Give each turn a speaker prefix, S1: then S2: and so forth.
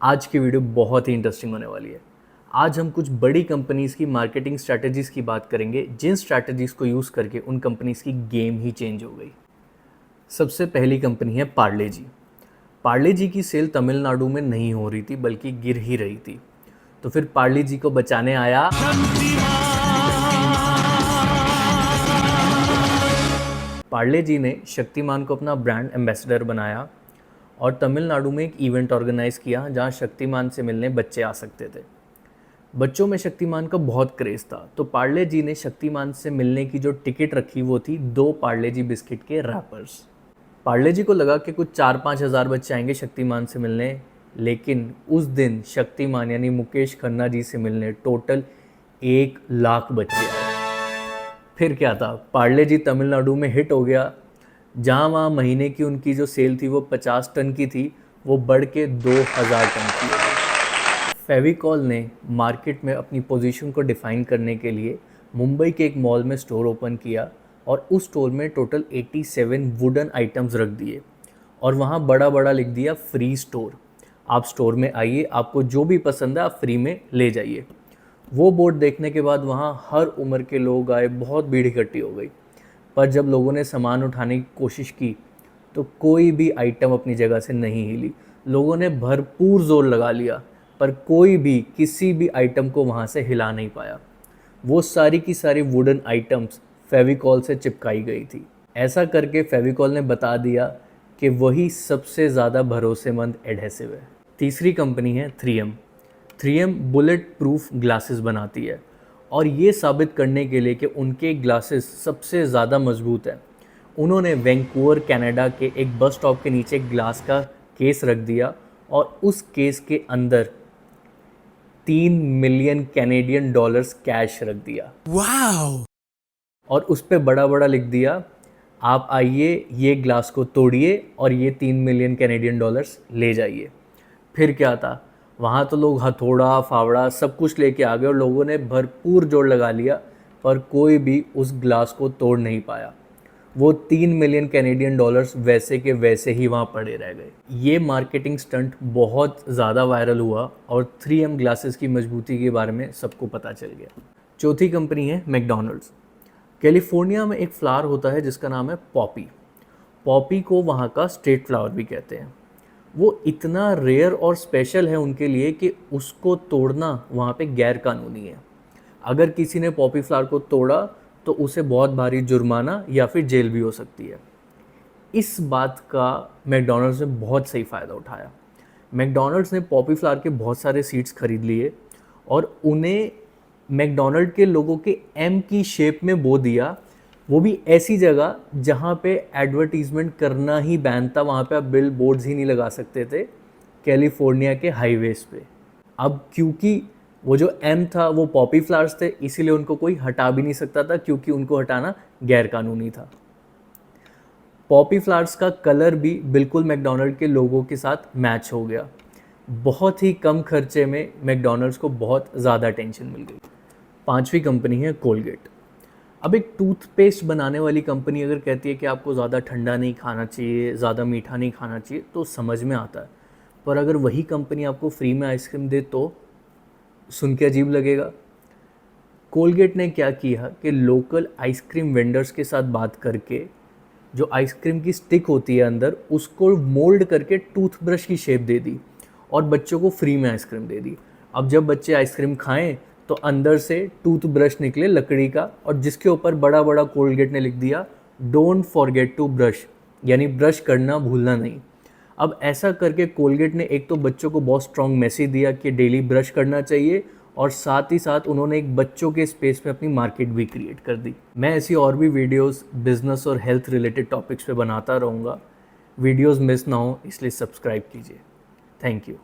S1: आज की वीडियो बहुत ही इंटरेस्टिंग होने वाली है। आज हम कुछ बड़ी कंपनीज़ की मार्केटिंग स्ट्रैटेजीज़ की बात करेंगे, जिन स्ट्रैटेजीज़ को यूज़ करके उन कंपनीज़ की गेम ही चेंज हो गई। सबसे पहली कंपनी है पार्ले जी। पार्ले जी की सेल तमिलनाडु में नहीं हो रही थी, बल्कि गिर ही रही थी। तो फिर पार्ले जी को बचाने आया पार्ले जी ने शक्तिमान को अपना ब्रांड एम्बेसडर बनाया और तमिलनाडु में एक इवेंट ऑर्गेनाइज किया जहां शक्तिमान से मिलने बच्चे आ सकते थे। बच्चों में शक्तिमान का बहुत क्रेज़ था, तो पार्ले जी ने शक्तिमान से मिलने की जो टिकट रखी वो थी 2 पार्ले जी बिस्किट के रैपर्स। पार्ले जी को लगा कि कुछ 4-5 हज़ार बच्चे आएंगे शक्तिमान से मिलने, लेकिन उस दिन शक्तिमान यानी मुकेश खन्ना जी से मिलने टोटल 1 लाख बच्चे आए। फिर क्या था, पार्ले जी तमिलनाडु में हिट हो गया। जहाँ वहाँ महीने की उनकी जो सेल थी वो 50 टन की थी, वो बढ़ के 2000 टन की हो गई। फेविकॉल ने मार्केट में अपनी पोजीशन को डिफ़ाइन करने के लिए मुंबई के एक मॉल में स्टोर ओपन किया और उस स्टोर में टोटल 87 वुडन आइटम्स रख दिए और वहाँ बड़ा बड़ा लिख दिया फ्री स्टोर। आप स्टोर में आइए, आपको जो भी पसंद है आप फ्री में ले जाइए। वो बोर्ड देखने के बाद वहाँ हर उम्र के लोग आए, बहुत भीड़ इकट्ठी हो गई। पर जब लोगों ने सामान उठाने की कोशिश की तो कोई भी आइटम अपनी जगह से नहीं हिली। लोगों ने भरपूर जोर लगा लिया, पर कोई भी किसी भी आइटम को वहाँ से हिला नहीं पाया। वो सारी की सारी वुडन आइटम्स फेविकॉल से चिपकाई गई थी। ऐसा करके फेविकॉल ने बता दिया कि वही सबसे ज़्यादा भरोसेमंद एडहेसिव है। तीसरी कंपनी है 3M। 3M bullet proof glasses बनाती है और ये साबित करने के लिए कि उनके ग्लासेस सबसे ज़्यादा मजबूत है, उन्होंने वैंकूवर कनाडा के एक बस स्टॉप के नीचे ग्लास का केस रख दिया और उस केस के अंदर 3 मिलियन कैनेडियन डॉलर्स कैश रख दिया। वाओ! और उस पे बड़ा बड़ा लिख दिया, आप आइए, ये ग्लास को तोड़िए और ये 3 मिलियन कैनेडियन डॉलर्स ले जाइए। फिर क्या था, वहाँ तो लोग हथौड़ा फावड़ा सब कुछ लेके आ गए और लोगों ने भरपूर जोर लगा लिया, पर कोई भी उस ग्लास को तोड़ नहीं पाया। वो 3 मिलियन कैनेडियन डॉलर्स वैसे के वैसे ही वहाँ पड़े रह गए। ये मार्केटिंग स्टंट बहुत ज़्यादा वायरल हुआ और 3M ग्लासेस की मजबूती के बारे में सबको पता चल गया। चौथी कंपनी है मैकडॉनल्ड्स। कैलिफोर्निया में एक फ्लावर होता है जिसका नाम है पॉपी। पॉपी को वहाँ का स्टेट फ्लावर भी कहते हैं। वो इतना रेयर और स्पेशल है उनके लिए कि उसको तोड़ना वहाँ पे गैर कानूनी है। अगर किसी ने पॉपी फ्लावर को तोड़ा तो उसे बहुत भारी जुर्माना या फिर जेल भी हो सकती है। इस बात का मैकडॉनल्ड्स ने बहुत सही फ़ायदा उठाया। मैकडॉनल्ड्स ने पॉपी फ्लावर के बहुत सारे सीड्स खरीद लिए और उन्हें मैकडॉनल्ड के लोगों के एम की शेप में बो दिया, वो भी ऐसी जगह जहाँ पे एडवर्टीज़मेंट करना ही बैन था। वहाँ पे आप बिल बोर्ड्स ही नहीं लगा सकते थे, कैलिफोर्निया के हाईवेज़ पे। अब क्योंकि वो जो एम था वो पॉपी फ्लावर्स थे, इसीलिए उनको कोई हटा भी नहीं सकता था, क्योंकि उनको हटाना गैर कानूनी था। पॉपी फ्लावर्स का कलर भी बिल्कुल मैकडॉनल्ड के लोगों के साथ मैच हो गया। बहुत ही कम खर्चे में मैकडॉनल्ड्स को बहुत ज़्यादा टेंशन मिल गई। पांचवी कंपनी है कोलगेट। अब एक टूथपेस्ट बनाने वाली कंपनी अगर कहती है कि आपको ज़्यादा ठंडा नहीं खाना चाहिए, ज़्यादा मीठा नहीं खाना चाहिए, तो समझ में आता है। पर अगर वही कंपनी आपको फ्री में आइसक्रीम दे तो सुन के अजीब लगेगा। कोलगेट ने क्या किया कि लोकल आइसक्रीम वेंडर्स के साथ बात करके जो आइसक्रीम की स्टिक होती है अंदर, उसको मोल्ड करके टूथब्रश की शेप दे दी और बच्चों को फ्री में आइसक्रीम दे दी। अब जब बच्चे आइसक्रीम खाएं तो अंदर से टूथब्रश निकले लकड़ी का, और जिसके ऊपर बड़ा बड़ा कोलगेट ने लिख दिया, डोंट फॉरगेट टू ब्रश, यानी ब्रश करना भूलना नहीं। अब ऐसा करके कोलगेट ने एक तो बच्चों को बहुत स्ट्रॉन्ग मैसेज दिया कि डेली ब्रश करना चाहिए, और साथ ही साथ उन्होंने एक बच्चों के स्पेस में अपनी मार्केट भी क्रिएट कर दी। मैं ऐसी और भी वीडियोस बिजनेस और हेल्थ रिलेटेड टॉपिक्स पे बनाता रहूँगा। वीडियोस मिस ना हो इसलिए सब्सक्राइब कीजिए। Thank you.